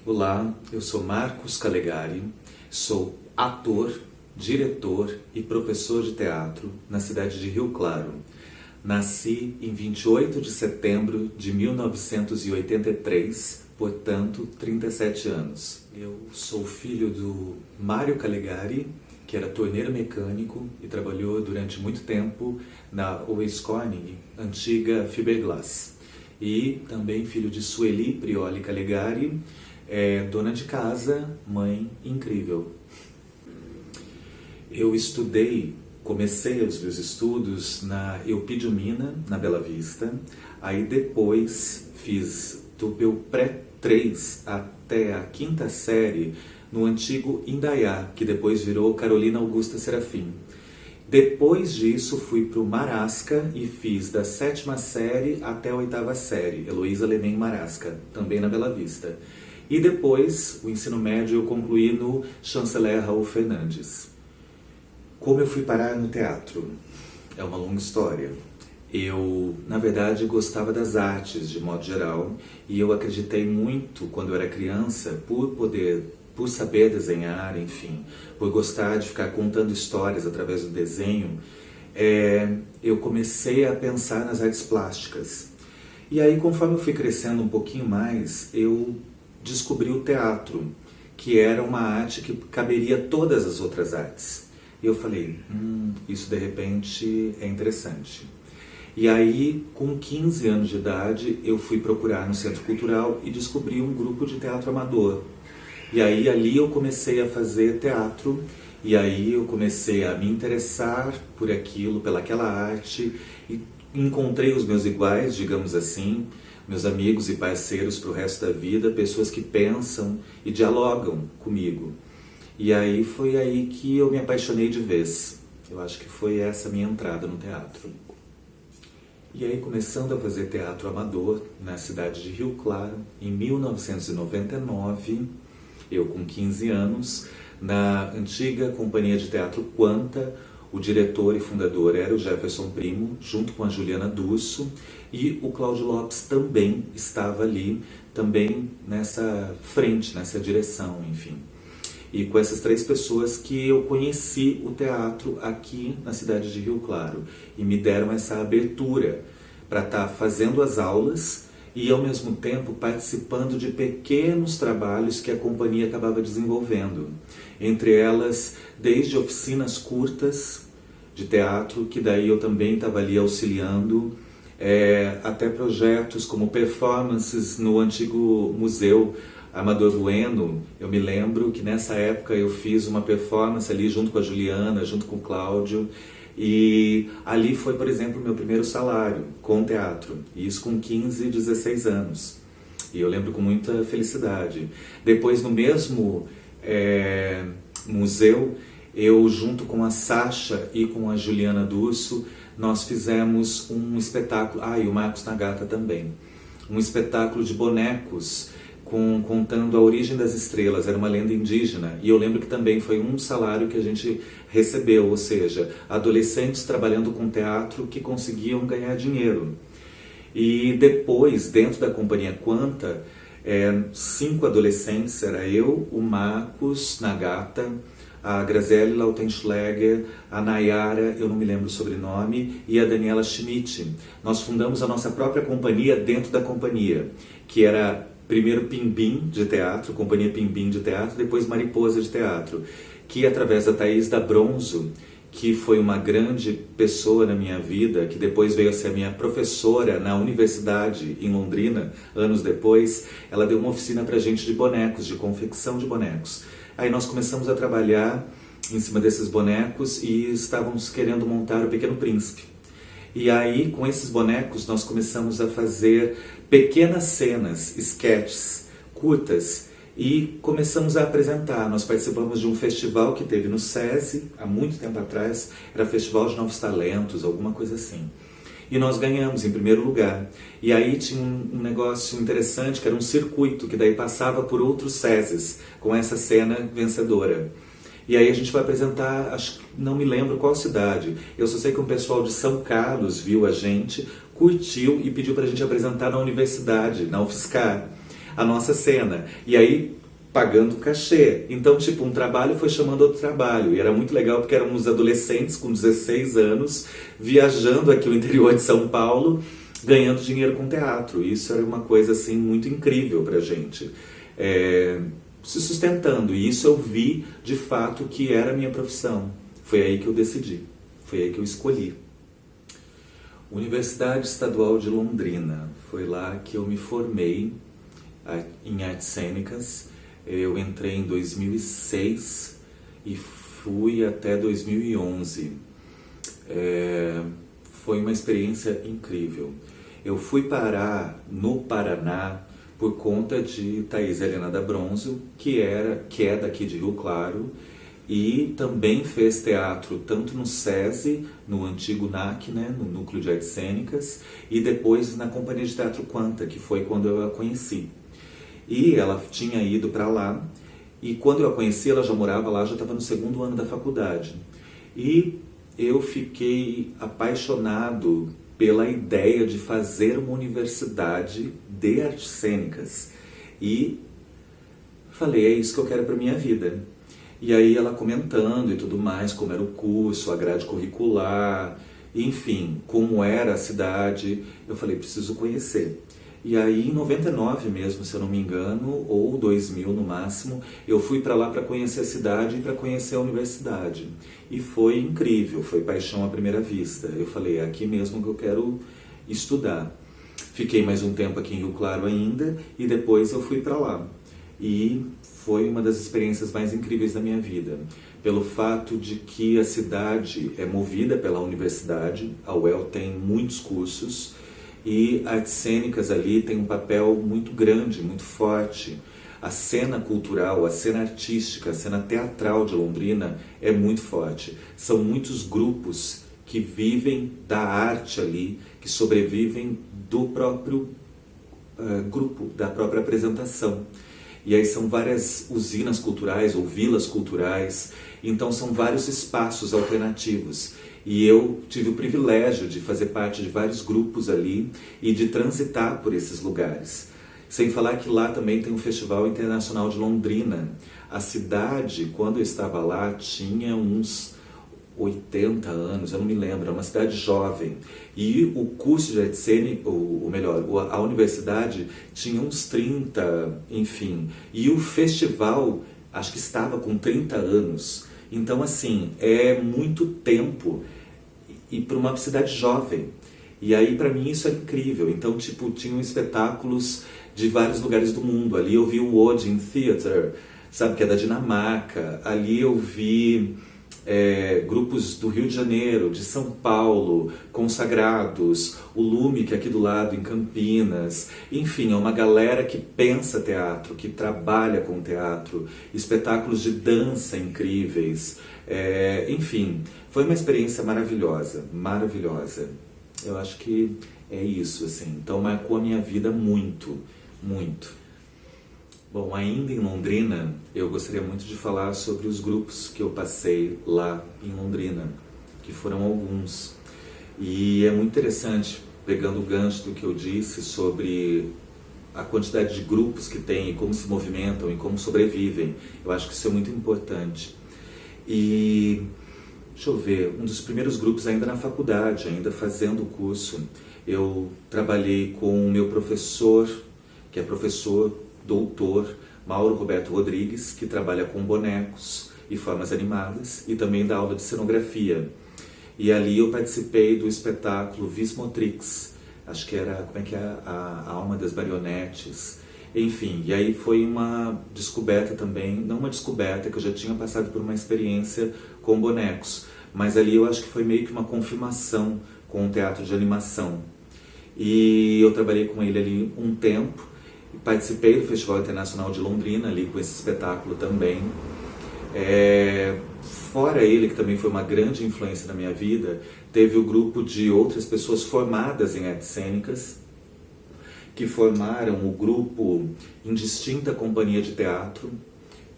Olá, eu sou Marcos Calegari, sou ator, diretor e professor de teatro na cidade de Rio Claro. Nasci em 28 de setembro de 1983, portanto, 37 anos. Eu sou filho do Mário Calegari, que era torneiro mecânico e trabalhou durante muito tempo na Owens Corning, antiga Fiberglass. E também filho de Sueli Prioli Calegari, dona de casa, mãe incrível. Eu comecei os meus estudos na Eupídio Mina, na Bela Vista. Aí depois fiz do meu pré-3 até a 5ª série no antigo Indaiá, que depois virou Carolina Augusta Serafim. Depois disso fui para o Marasca e fiz da 7ª série até a 8ª série, Heloísa Lemen Marasca, também na Bela Vista. E depois, o ensino médio eu concluí no Chanceler Raul Fernandes. Como eu fui parar no teatro? É uma longa história. Eu, na verdade, gostava das artes de modo geral e eu acreditei muito quando eu era criança por saber desenhar, enfim, por gostar de ficar contando histórias através do desenho, eu comecei a pensar nas artes plásticas. E aí, conforme eu fui crescendo um pouquinho mais, eu descobri o teatro, que era uma arte que caberia todas as outras artes. E eu falei, isso de repente é interessante. E aí, com 15 anos de idade, eu fui procurar no Centro Cultural e descobri um grupo de teatro amador. E aí, ali eu comecei a fazer teatro, e aí eu comecei a me interessar por aquilo, pelaquela arte, e encontrei os meus iguais, digamos assim, meus amigos e parceiros para o resto da vida, pessoas que pensam e dialogam comigo. E aí foi aí que eu me apaixonei de vez. Eu acho que foi essa a minha entrada no teatro. E aí, começando a fazer teatro amador na cidade de Rio Claro, em 1999, eu com 15 anos, na antiga companhia de teatro Quanta, o diretor e fundador era o Jefferson Primo, junto com a Juliana Durso, e o Cláudio Lopes também estava ali, também nessa frente, nessa direção, enfim. E com essas 3 pessoas que eu conheci o teatro aqui na cidade de Rio Claro, e me deram essa abertura para estar fazendo as aulas e ao mesmo tempo participando de pequenos trabalhos que a companhia acabava desenvolvendo. Entre elas, desde oficinas curtas de teatro, que daí eu também estava ali auxiliando, até projetos como performances no antigo museu Amador Bueno. Eu me lembro que nessa época eu fiz uma performance ali junto com a Juliana, junto com o Cláudio, e ali foi, por exemplo, o meu primeiro salário com teatro, e isso com 15, 16 anos. E eu lembro com muita felicidade. Depois, no mesmo museu, eu junto com a Sasha e com a Juliana Durso, nós fizemos um espetáculo, e o Marcos Nagata também, um espetáculo de bonecos, contando a origem das estrelas, era uma lenda indígena, e eu lembro que também foi um salário que a gente recebeu, ou seja, adolescentes trabalhando com teatro que conseguiam ganhar dinheiro. E depois, dentro da companhia Quanta, 5 adolescentes, era eu, o Marcos Nagata, a Graziele Lautenschläger, a Nayara, eu não me lembro o sobrenome, e a Daniela Schmidt. Nós fundamos a nossa própria companhia dentro da companhia, que era primeiro Pimbim de teatro, companhia Pimbim de teatro, depois Mariposa de teatro, que através da Thaís da Bronzo, que foi uma grande pessoa na minha vida, que depois veio a ser a minha professora na universidade em Londrina, anos depois, ela deu uma oficina pra gente de bonecos, de confecção de bonecos. Aí nós começamos a trabalhar em cima desses bonecos e estávamos querendo montar o Pequeno Príncipe. E aí, com esses bonecos, nós começamos a fazer pequenas cenas, sketches, curtas, e começamos a apresentar. Nós participamos de um festival que teve no SESI, há muito tempo atrás, era Festival de Novos Talentos, alguma coisa assim. E nós ganhamos em primeiro lugar. E aí tinha um negócio interessante, que era um circuito, que daí passava por outros SESIs, com essa cena vencedora. E aí a gente vai apresentar, acho que não me lembro qual cidade. Eu só sei que um pessoal de São Carlos viu a gente, curtiu e pediu pra gente apresentar na universidade, na UFSCar, a nossa cena. E aí, pagando cachê. Então, tipo, um trabalho foi chamando outro trabalho. E era muito legal porque éramos adolescentes com 16 anos, viajando aqui no interior de São Paulo, ganhando dinheiro com teatro. Isso era uma coisa, assim, muito incrível pra gente. Se sustentando. E isso eu vi, de fato, que era a minha profissão. Foi aí que eu decidi. Foi aí que eu escolhi. Universidade Estadual de Londrina. Foi lá que eu me formei em artes cênicas. Eu entrei em 2006 e fui até 2011. Foi uma experiência incrível. Eu fui parar no Paraná por conta de Thaís Helena da Bronzo, que é daqui de Rio Claro, e também fez teatro tanto no SESI, no antigo NAC, né, no Núcleo de Artes Cênicas, e depois na Companhia de Teatro Quanta, que foi quando eu a conheci. E ela tinha ido para lá, e quando eu a conheci, ela já morava lá, já estava no segundo ano da faculdade. E eu fiquei apaixonado pela ideia de fazer uma universidade de artes cênicas. E falei, é isso que eu quero para minha vida. E aí ela comentando e tudo mais, como era o curso, a grade curricular, enfim, como era a cidade, eu falei, preciso conhecer. E aí em 99 mesmo, se eu não me engano, ou 2000 no máximo, eu fui para lá para conhecer a cidade e para conhecer a universidade. E foi incrível, foi paixão à primeira vista. Eu falei, é aqui mesmo que eu quero estudar. Fiquei mais um tempo aqui em Rio Claro ainda e depois eu fui para lá. E foi uma das experiências mais incríveis da minha vida. Pelo fato de que a cidade é movida pela universidade, a UEL tem muitos cursos, e artes cênicas ali tem um papel muito grande, muito forte. A cena cultural, a cena artística, a cena teatral de Londrina é muito forte. São muitos grupos que vivem da arte ali, que sobrevivem do próprio grupo, da própria apresentação. E aí são várias usinas culturais ou vilas culturais, então são vários espaços alternativos. E eu tive o privilégio de fazer parte de vários grupos ali e de transitar por esses lugares. Sem falar que lá também tem o Festival Internacional de Londrina. A cidade, quando eu estava lá, tinha uns 80 anos, eu não me lembro, é uma cidade jovem. E o curso de arte cênica, ou melhor, a universidade tinha uns 30, enfim. E o festival, acho que estava com 30 anos. Então, assim, é muito tempo e para uma cidade jovem. E aí, para mim, isso é incrível. Então, tipo, tinham espetáculos de vários lugares do mundo. Ali eu vi o Odeon Theatre, sabe, que é da Dinamarca. Ali eu vi grupos do Rio de Janeiro, de São Paulo, consagrados, o Lume, que é aqui do lado, em Campinas. Enfim, é uma galera que pensa teatro, que trabalha com teatro, espetáculos de dança incríveis. Enfim, foi uma experiência maravilhosa, maravilhosa. Eu acho que é isso, assim. Então marcou a minha vida muito, muito. Bom, ainda em Londrina, eu gostaria muito de falar sobre os grupos que eu passei lá em Londrina, que foram alguns. E é muito interessante, pegando o gancho do que eu disse sobre a quantidade de grupos que tem, e como se movimentam e como sobrevivem. Eu acho que isso é muito importante. E, deixa eu ver, um dos primeiros grupos ainda na faculdade, ainda fazendo o curso, eu trabalhei com o meu professor, que é professor doutor Mauro Roberto Rodrigues, que trabalha com bonecos e formas animadas e também dá aula de cenografia. E ali eu participei do espetáculo Vismotrix, acho que era, como é que é, a Alma das Marionetes. Enfim, e aí foi uma descoberta também, não uma descoberta, que eu já tinha passado por uma experiência com bonecos, mas ali eu acho que foi meio que uma confirmação com o teatro de animação. E eu trabalhei com ele ali um tempo, Participei do Festival Internacional de Londrina, ali com esse espetáculo também. Fora ele, que também foi uma grande influência na minha vida, teve o grupo de outras pessoas formadas em artes cênicas, que formaram o grupo Indistinta Companhia de Teatro,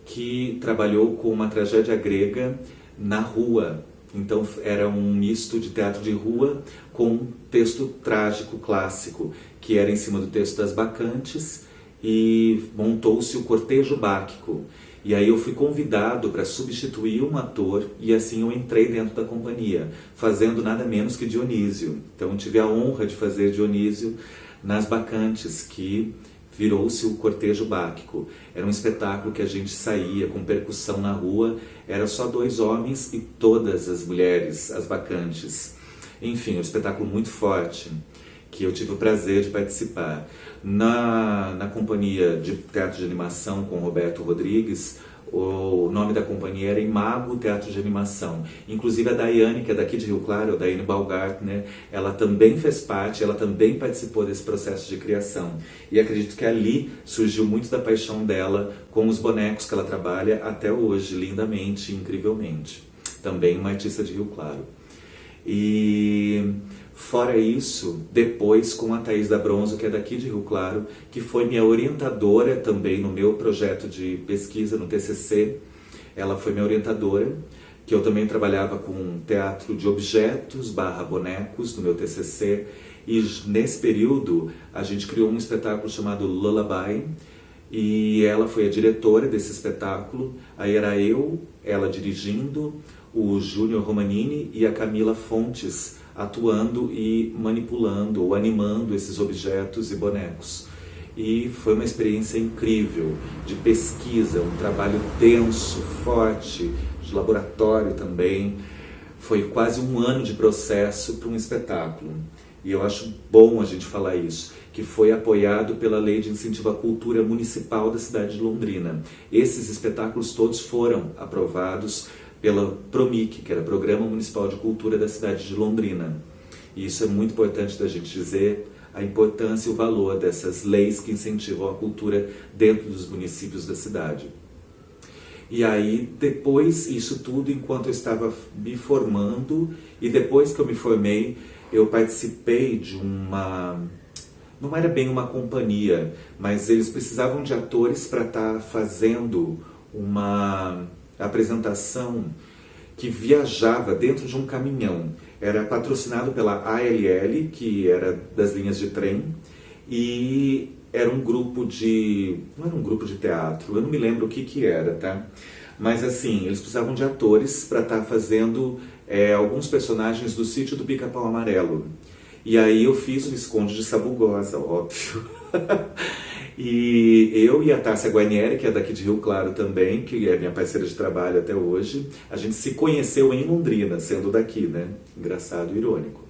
que trabalhou com uma tragédia grega na rua. Então era um misto de teatro de rua com texto trágico clássico, que era em cima do texto das Bacantes, e montou-se o Cortejo Báquico. E aí eu fui convidado para substituir um ator, e assim eu entrei dentro da companhia, fazendo nada menos que Dionísio. Então eu tive a honra de fazer Dionísio nas Bacantes, que virou-se o Cortejo Báquico. Era um espetáculo que a gente saía com percussão na rua, era só 2 homens e todas as mulheres, as bacantes. Enfim, um espetáculo muito forte, que eu tive o prazer de participar. Na companhia de teatro de animação com Roberto Rodrigues, o nome da companhia era Imago Teatro de Animação. Inclusive a Daiane, que é daqui de Rio Claro, a Daiane Balgart, ela também fez parte, ela também participou desse processo de criação. E acredito que ali surgiu muito da paixão dela com os bonecos que ela trabalha até hoje, lindamente, incrivelmente. Também uma artista de Rio Claro. E fora isso, depois com a Thaís da Bronzo, que é daqui de Rio Claro, que foi minha orientadora também no meu projeto de pesquisa no TCC. Ela foi minha orientadora, que eu também trabalhava com teatro de objetos / bonecos no meu TCC. E nesse período a gente criou um espetáculo chamado Lullaby, e ela foi a diretora desse espetáculo. Aí era eu, ela dirigindo, o Júnior Romanini e a Camila Fontes atuando e manipulando ou animando esses objetos e bonecos. E foi uma experiência incrível de pesquisa, um trabalho denso, forte, de laboratório também. Foi quase um ano de processo para um espetáculo. E eu acho bom a gente falar isso, que foi apoiado pela Lei de Incentivo à Cultura Municipal da cidade de Londrina. Esses espetáculos todos foram aprovados pela PROMIC, que era Programa Municipal de Cultura da cidade de Londrina. E isso é muito importante da gente dizer, a importância e o valor dessas leis que incentivam a cultura dentro dos municípios da cidade. E aí, depois, isso tudo enquanto eu estava me formando, e depois que eu me formei, eu participei de uma... Não era bem uma companhia, mas eles precisavam de atores para estar fazendo uma apresentação que viajava dentro de um caminhão. Era patrocinado pela ALL, que era das linhas de trem, e era um grupo de... não era um grupo de teatro, eu não me lembro o que era, tá? Mas assim, eles precisavam de atores para estar fazendo alguns personagens do Sítio do Pica-Pau Amarelo. E aí eu fiz o Visconde de Sabugosa, óbvio. E eu e a Tássia Guarnieri, que é daqui de Rio Claro também, que é minha parceira de trabalho até hoje, a gente se conheceu em Londrina, sendo daqui, né? Engraçado e irônico.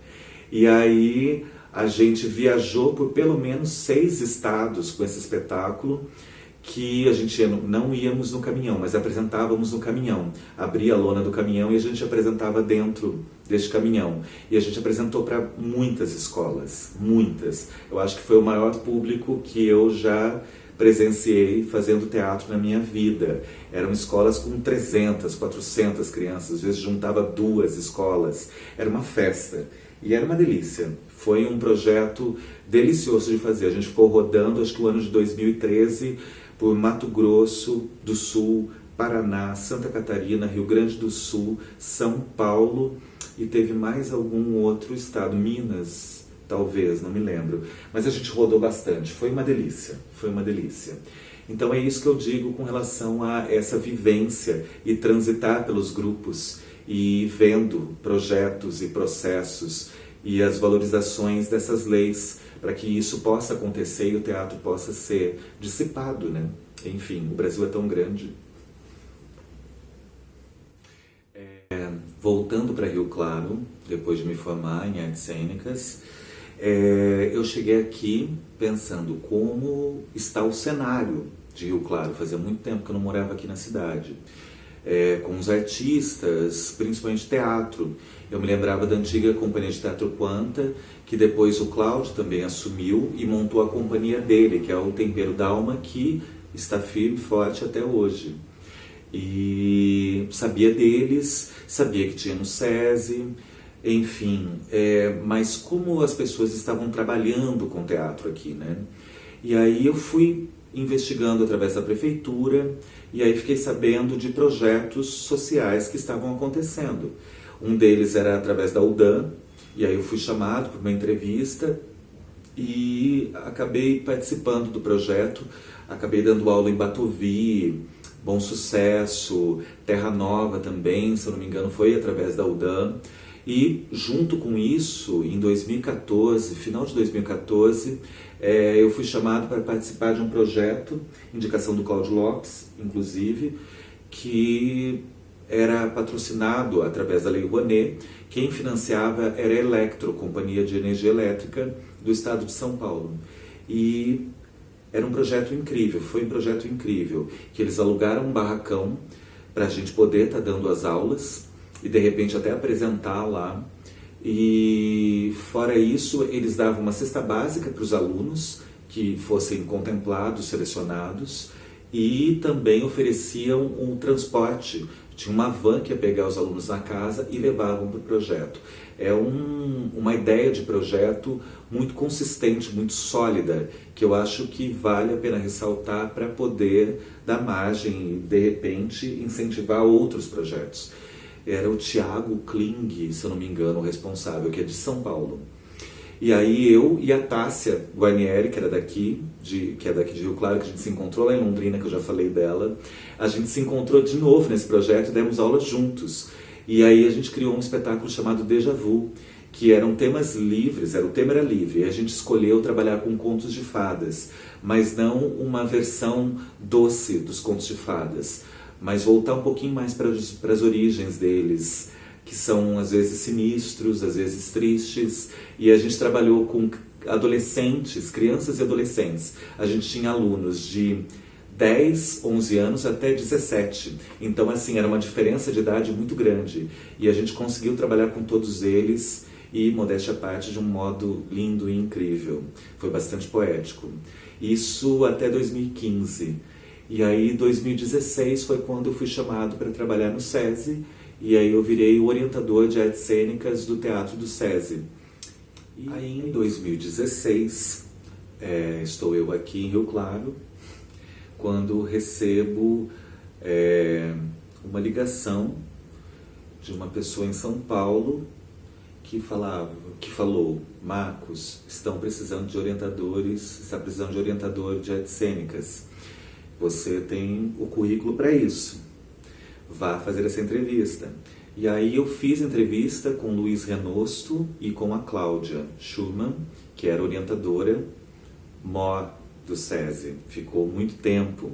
E aí a gente viajou por pelo menos 6 estados com esse espetáculo, que a gente não íamos no caminhão, mas apresentávamos no caminhão. Abria a lona do caminhão e a gente apresentava dentro deste caminhão. E a gente apresentou para muitas escolas, muitas. Eu acho que foi o maior público que eu já presenciei fazendo teatro na minha vida. Eram escolas com 300, 400 crianças, às vezes juntava 2 escolas. Era uma festa e era uma delícia. Foi um projeto delicioso de fazer. A gente ficou rodando, acho que o ano de 2013, por Mato Grosso do Sul, Paraná, Santa Catarina, Rio Grande do Sul, São Paulo, e teve mais algum outro estado, Minas, talvez, não me lembro. Mas a gente rodou bastante, foi uma delícia, foi uma delícia. Então é isso que eu digo com relação a essa vivência e transitar pelos grupos e vendo projetos e processos e as valorizações dessas leis, para que isso possa acontecer e o teatro possa ser dissipado, né? Enfim, o Brasil é tão grande. Voltando para Rio Claro, depois de me formar em artes cênicas, eu cheguei aqui pensando como está o cenário de Rio Claro. Fazia muito tempo que eu não morava aqui na cidade. com os artistas, principalmente teatro. Eu me lembrava da antiga companhia de teatro Quanta, que depois o Cláudio também assumiu e montou a companhia dele, que é o Tempero d'Alma, que está firme e forte até hoje. E sabia deles, sabia que tinha no SESI, enfim, mas como as pessoas estavam trabalhando com teatro aqui, né? E aí eu fui investigando através da prefeitura, e aí fiquei sabendo de projetos sociais que estavam acontecendo. Um deles era através da UDAM, e aí eu fui chamado para uma entrevista e acabei participando do projeto, acabei dando aula em Batovi, Bom Sucesso, Terra Nova também, se eu não me engano, foi através da UDAM. E junto com isso, em 2014, final de 2014, eu fui chamado para participar de um projeto, indicação do Cláudio Lopes, inclusive, que era patrocinado através da Lei Rouanet. Quem financiava era a Electro, Companhia de Energia Elétrica do Estado de São Paulo. E era um projeto incrível, foi um projeto incrível, que eles alugaram um barracão para a gente poder estar dando as aulas e de repente até apresentar lá. E fora isso, eles davam uma cesta básica para os alunos que fossem contemplados, selecionados, e também ofereciam um transporte. Tinha uma van que ia pegar os alunos na casa e levavam para o projeto. É uma ideia de projeto muito consistente, muito sólida, que eu acho que vale a pena ressaltar para poder dar margem e, de repente, incentivar outros projetos. Era o Thiago Kling, se eu não me engano, o responsável, que é de São Paulo. E aí eu e a Tássia Guarnieri, que é daqui de Rio Claro, que a gente se encontrou lá em Londrina, que eu já falei dela, a gente se encontrou de novo nesse projeto e demos aulas juntos. E aí a gente criou um espetáculo chamado Déjà Vu, que eram temas livres, o tema era livre, e a gente escolheu trabalhar com contos de fadas, mas não uma versão doce dos contos de fadas, mas voltar um pouquinho mais para as origens deles, que são às vezes sinistros, às vezes tristes, e a gente trabalhou com adolescentes, crianças e adolescentes. A gente tinha alunos de 10, 11 anos até 17. Então, assim, era uma diferença de idade muito grande. E a gente conseguiu trabalhar com todos eles e, modéstia à parte, de um modo lindo e incrível. Foi bastante poético. Isso até 2015. E aí, 2016 foi quando eu fui chamado para trabalhar no SESI, e aí eu virei o orientador de artes cênicas do Teatro do SESI. E aí, em 2016, estou eu aqui em Rio Claro, quando recebo uma ligação de uma pessoa em São Paulo que falou: Marcos, estão precisando de orientadores, está precisando de orientador de artes cênicas. Você tem o currículo para isso. Vá fazer essa entrevista. E aí eu fiz entrevista com o Luiz Renosto e com a Cláudia Schurman, que era orientadora mor do SESI. Ficou muito tempo.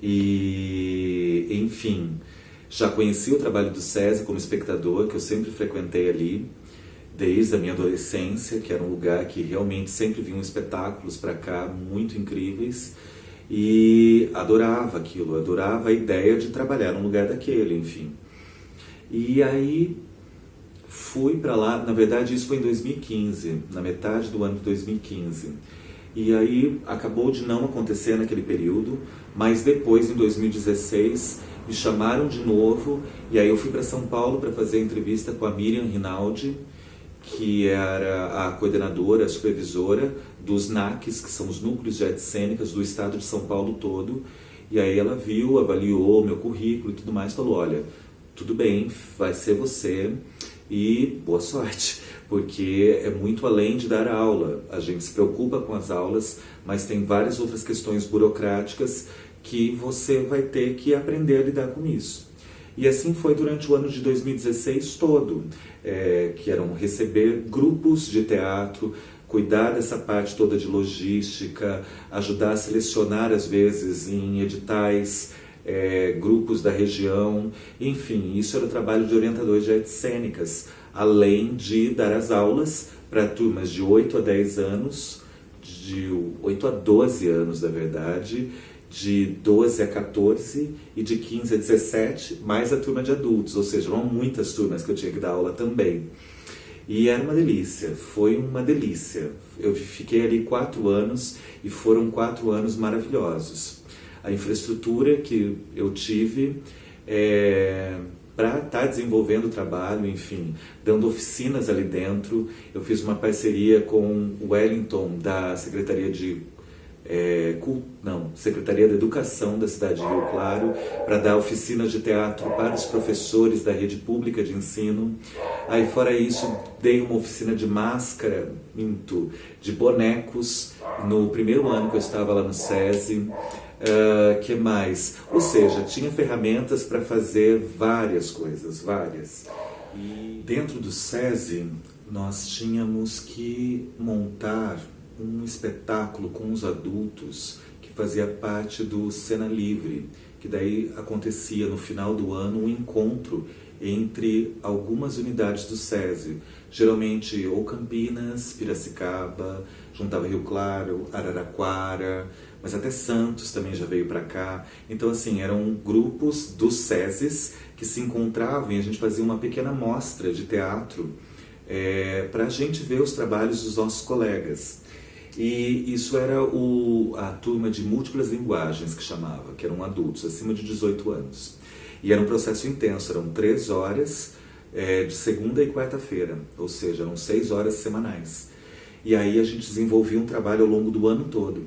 E, enfim, já conheci o trabalho do SESI como espectador, que eu sempre frequentei ali, desde a minha adolescência, que era um lugar que realmente sempre vinham espetáculos para cá, muito incríveis. E adorava aquilo, adorava a ideia de trabalhar num lugar daquele, enfim. E aí fui para lá, na verdade isso foi em 2015, na metade do ano de 2015. E aí acabou de não acontecer naquele período, mas depois, em 2016, me chamaram de novo, e aí eu fui para São Paulo para fazer a entrevista com a Miriam Rinaldi, que era a coordenadora, a supervisora dos NACs, que são os Núcleos de Artes Cênicas do estado de São Paulo todo. E aí ela viu, avaliou meu currículo e tudo mais, falou: olha, tudo bem, vai ser você e boa sorte, porque é muito além de dar aula. A gente se preocupa com as aulas, mas tem várias outras questões burocráticas que você vai ter que aprender a lidar com isso. E assim foi durante o ano de 2016 todo, que eram receber grupos de teatro, cuidar dessa parte toda de logística, ajudar a selecionar, às vezes, em editais, grupos da região, enfim, isso era o trabalho de orientador de artes cênicas, além de dar as aulas para turmas de 8 a 10 anos, de 8 a 12 anos, na verdade, de 12 a 14 e de 15 a 17, mais a turma de adultos, ou seja, eram muitas turmas que eu tinha que dar aula também. E era uma delícia, foi uma delícia. Eu fiquei ali 4 anos e foram 4 anos maravilhosos. A infraestrutura que eu tive para estar desenvolvendo o trabalho, enfim, dando oficinas ali dentro. Eu fiz uma parceria com o Wellington, da Secretaria da Educação da cidade de Rio Claro, para dar oficinas de teatro para os professores da rede pública de ensino. Aí, fora isso, dei uma oficina de máscara, de bonecos, no primeiro ano que eu estava lá no SESI. Que mais? Ou seja, tinha ferramentas para fazer várias coisas, várias. E dentro do SESI, nós tínhamos que montar um espetáculo com os adultos que fazia parte do Cena Livre, que daí acontecia no final do ano um encontro entre algumas unidades do SESI, geralmente ou Campinas, Piracicaba, juntava Rio Claro, Araraquara, mas até Santos também já veio para cá. Então, assim, eram grupos dos SESIs que se encontravam e a gente fazia uma pequena mostra de teatro para a gente ver os trabalhos dos nossos colegas. E isso era a turma de múltiplas linguagens, que chamava, que eram adultos, acima de 18 anos. E era um processo intenso, eram 3 horas de segunda e quarta-feira, ou seja, eram 6 horas semanais. E aí a gente desenvolvia um trabalho ao longo do ano todo.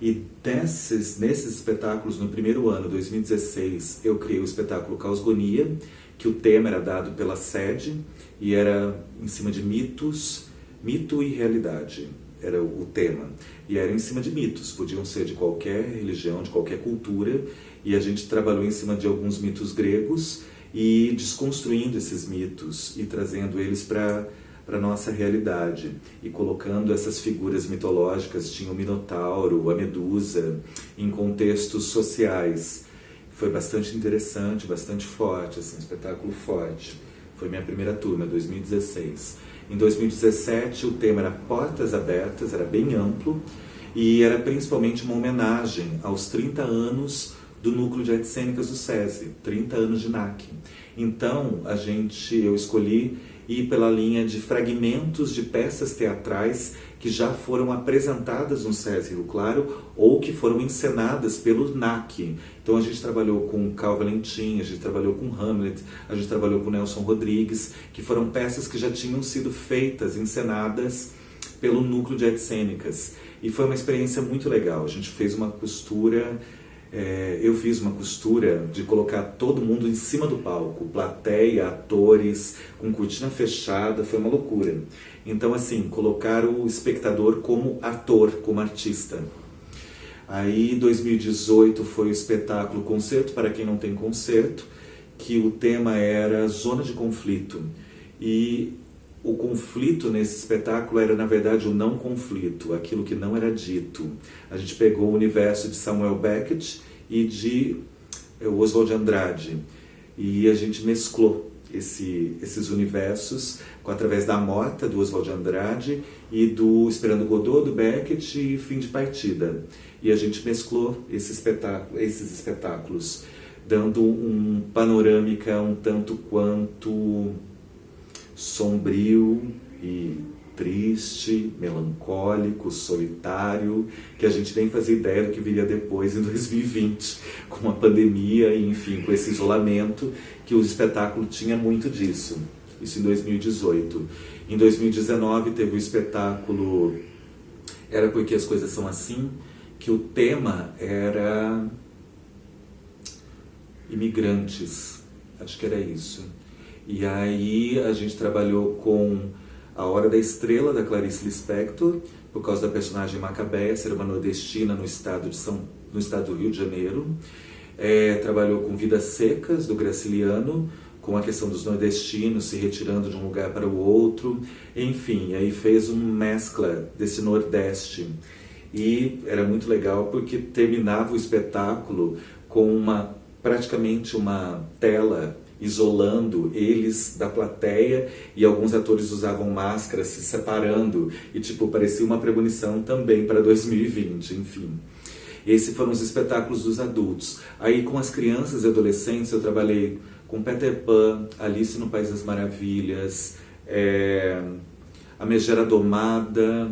E nesses espetáculos, no primeiro ano, 2016, eu criei o espetáculo Caosgonia, que o tema era dado pela sede e era em cima de mitos, mito e realidade. Era o tema. E era em cima de mitos, podiam ser de qualquer religião, de qualquer cultura, e a gente trabalhou em cima de alguns mitos gregos e desconstruindo esses mitos e trazendo eles para a nossa realidade e colocando essas figuras mitológicas, tinha o Minotauro, a Medusa, em contextos sociais. Foi bastante interessante, bastante forte, assim, um espetáculo forte. Foi minha primeira turma, 2016. Em 2017 o tema era Portas Abertas, era bem amplo e era principalmente uma homenagem aos 30 anos do Núcleo de Artes Cênicas do SESI, 30 anos de NAC. Então eu escolhi ir pela linha de fragmentos de peças teatrais que já foram apresentadas no SESI Rio Claro ou que foram encenadas pelo NAC. Então a gente trabalhou com Carl Valentim, a gente trabalhou com Hamlet, a gente trabalhou com Nelson Rodrigues, que foram peças que já tinham sido feitas, encenadas pelo Núcleo de Artes Cênicas. E foi uma experiência muito legal. A gente fez uma costura... eu fiz uma costura de colocar todo mundo em cima do palco, plateia, atores, com cortina fechada, foi uma loucura. Então, assim, colocar o espectador como ator, como artista. Aí, 2018 foi o espetáculo Concerto para Quem Não Tem Concerto, que o tema era Zona de Conflito. E o conflito nesse espetáculo era, na verdade, o não conflito, aquilo que não era dito. A gente pegou o universo de Samuel Beckett e de Oswald de Andrade, e a gente mesclou esses universos através da Morta, do Oswald de Andrade, e do Esperando Godot, do Beckett, e Fim de Partida. E a gente mesclou esses espetáculos, dando uma panorâmica um tanto quanto sombrio e triste, melancólico, solitário, que a gente nem fazia ideia do que viria depois em 2020, com a pandemia e, enfim, com esse isolamento, que o espetáculo tinha muito disso. Isso em 2018. Em 2019 teve o espetáculo Era Porque as Coisas São Assim, que o tema era imigrantes, acho que era isso. E aí a gente trabalhou com A Hora da Estrela, da Clarice Lispector, por causa da personagem Macabeia, ser uma nordestina no estado do Rio de Janeiro. Trabalhou com Vidas Secas, do Graciliano, com a questão dos nordestinos se retirando de um lugar para o outro. Enfim, aí fez uma mescla desse Nordeste. E era muito legal porque terminava o espetáculo com praticamente uma tela isolando eles da plateia, e alguns atores usavam máscaras se separando, e parecia uma premonição também para 2020, enfim. Esses foram os espetáculos dos adultos. Aí com as crianças e adolescentes eu trabalhei com Peter Pan, Alice no País das Maravilhas, A Megera Domada,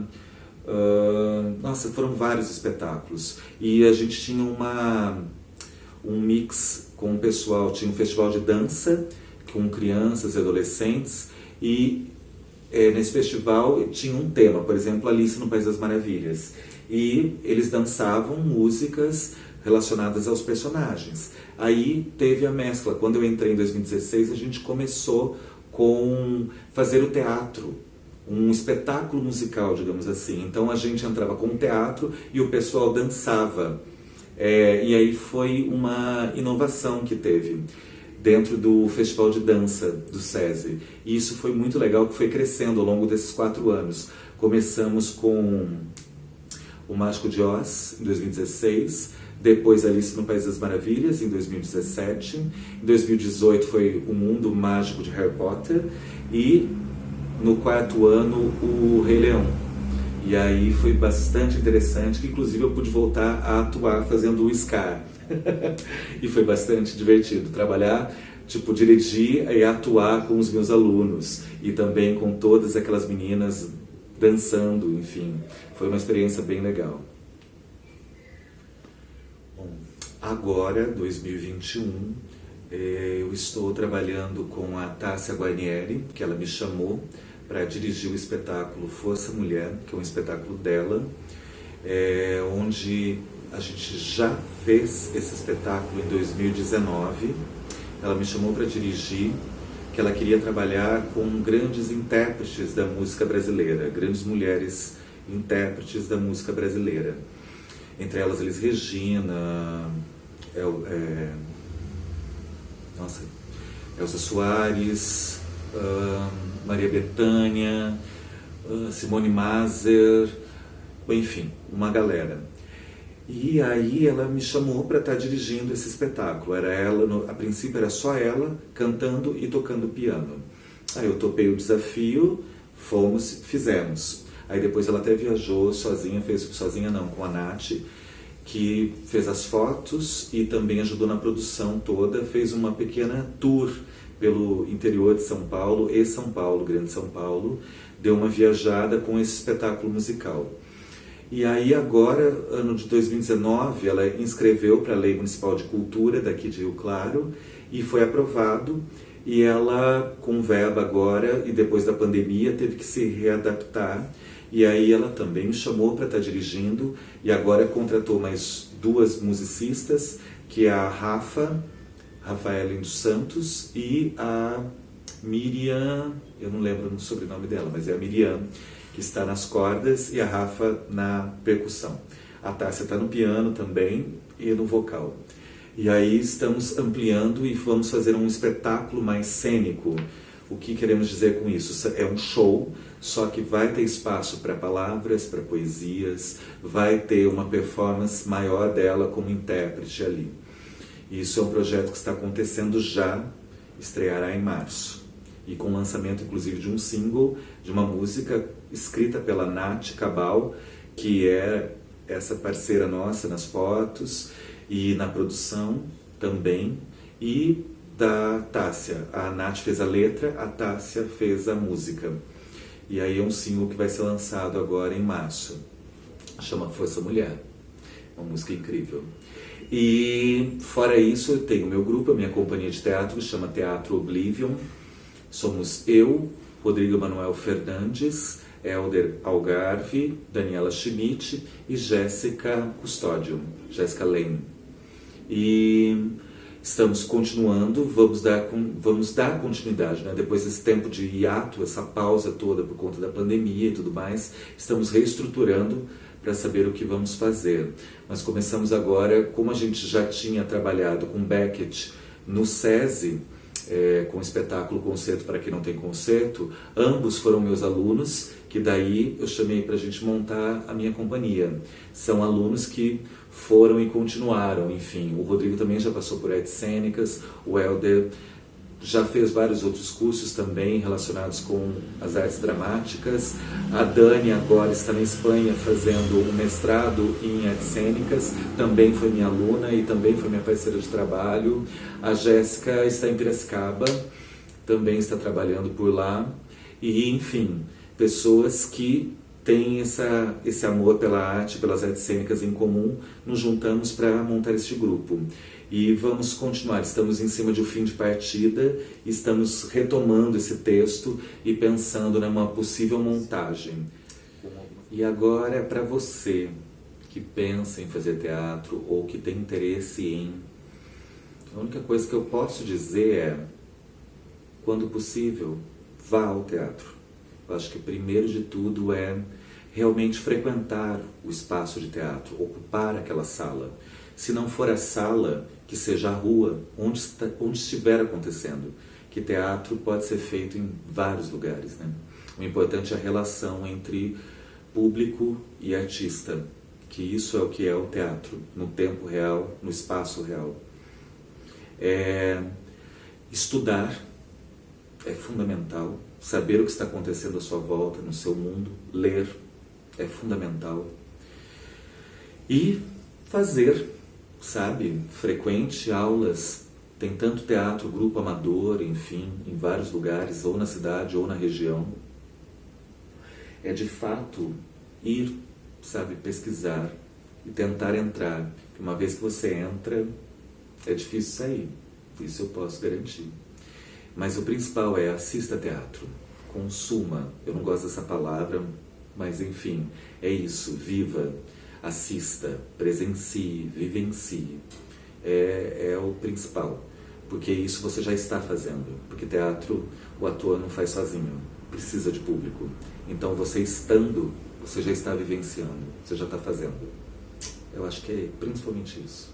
nossa, foram vários espetáculos. E a gente tinha um mix com o pessoal, tinha um festival de dança com crianças e adolescentes, e nesse festival tinha um tema, por exemplo, Alice no País das Maravilhas, e eles dançavam músicas relacionadas aos personagens. Aí teve a mescla. Quando eu entrei em 2016, a gente começou com fazer o teatro, um espetáculo musical, digamos assim. Então a gente entrava com o teatro e o pessoal dançava. E aí foi uma inovação que teve dentro do Festival de Dança do SESI. E isso foi muito legal, que foi crescendo ao longo desses 4 anos. Começamos com O Mágico de Oz, em 2016, depois Alice no País das Maravilhas, em 2017, em 2018 foi O Mundo Mágico de Harry Potter, e no 4º ano o Rei Leão. E aí foi bastante interessante, que inclusive eu pude voltar a atuar fazendo o Scar. E foi bastante divertido trabalhar, dirigir e atuar com os meus alunos e também com todas aquelas meninas dançando, enfim, foi uma experiência bem legal. Bom, agora, 2021, eu estou trabalhando com a Tássia Guarnieri, que ela me chamou para dirigir o espetáculo Força Mulher, que é um espetáculo dela, onde a gente já fez esse espetáculo em 2019. Ela me chamou para dirigir, que ela queria trabalhar com grandes intérpretes da música brasileira, grandes mulheres intérpretes da música brasileira. Entre elas, Elis Regina, Elza Soares, Maria Bethânia, Simone Maser, enfim, uma galera. E aí ela me chamou para estar dirigindo esse espetáculo. Era ela, a princípio era só ela cantando e tocando piano. Aí eu topei o desafio, fizemos. Aí depois ela até viajou sozinha, com a Nath, que fez as fotos e também ajudou na produção toda, fez uma pequena tour pelo interior de São Paulo e São Paulo, Grande São Paulo, deu uma viajada com esse espetáculo musical. E aí agora, ano de 2019, ela inscreveu para a Lei Municipal de Cultura daqui de Rio Claro e foi aprovado, e ela, com verba agora e depois da pandemia, teve que se readaptar, e aí ela também me chamou para estar dirigindo, e agora contratou mais 2 musicistas, que é a Rafaela dos Santos, e a Miriam, eu não lembro o sobrenome dela, mas é a Miriam, que está nas cordas, e a Rafa na percussão. A Tássia está no piano também e no vocal. E aí estamos ampliando e vamos fazer um espetáculo mais cênico. O que queremos dizer com isso? É um show, só que vai ter espaço para palavras, para poesias, vai ter uma performance maior dela como intérprete ali. Isso é um projeto que está acontecendo já, estreará em março. E com o lançamento, inclusive, de um single, de uma música escrita pela Nath Cabal, que é essa parceira nossa nas fotos e na produção também, e da Tássia. A Nath fez a letra, a Tássia fez a música. E aí é um single que vai ser lançado agora em março. Chama Força Mulher. Uma música incrível. E fora isso, eu tenho o meu grupo, a minha companhia de teatro, que chama Teatro Oblivion. Somos eu, Rodrigo Manuel Fernandes, Helder Algarve, Daniela Schmidt e Jéssica Custódio, Jéssica Lem. E estamos continuando, vamos dar continuidade, né? Depois desse tempo de hiato, essa pausa toda por conta da pandemia e tudo mais, estamos reestruturando para saber o que vamos fazer. Mas começamos agora, como a gente já tinha trabalhado com Beckett no SESI, com o espetáculo Concerto para Quem Não Tem Concerto, ambos foram meus alunos, que daí eu chamei para a gente montar a minha companhia. São alunos que foram e continuaram, enfim. O Rodrigo também já passou por artes cênicas, o Helder já fez vários outros cursos também relacionados com as artes dramáticas. A Dani agora está na Espanha fazendo um mestrado em artes cênicas, também foi minha aluna e também foi minha parceira de trabalho. A Jéssica está em Piracicaba, também está trabalhando por lá. E, enfim, pessoas que têm esse amor pela arte, pelas artes cênicas em comum, nos juntamos para montar este grupo. E vamos continuar, estamos em cima de um fim de partida, estamos retomando esse texto e pensando numa possível montagem. E agora, para você que pensa em fazer teatro ou que tem interesse em... A única coisa que eu posso dizer é, quando possível, vá ao teatro. Eu acho que primeiro de tudo é realmente frequentar o espaço de teatro, ocupar aquela sala. Se não for a sala, que seja a rua, onde estiver acontecendo. Que teatro pode ser feito em vários lugares, né? O importante é a relação entre público e artista, que isso é o que é o teatro, no tempo real, no espaço real. Estudar é fundamental, saber o que está acontecendo à sua volta, no seu mundo, ler é fundamental. E fazer, sabe, frequente aulas, tem tanto teatro, grupo amador, enfim, em vários lugares, ou na cidade ou na região. É de fato ir, sabe, pesquisar e tentar entrar. Uma vez que você entra, é difícil sair, isso eu posso garantir. Mas o principal é assista teatro, consuma, eu não gosto dessa palavra, mas enfim, é isso, viva, assista, presencie, vivencie, é o principal, porque isso você já está fazendo, porque teatro o ator não faz sozinho, precisa de público, então você estando, você já está vivenciando, você já está fazendo, eu acho que é principalmente isso.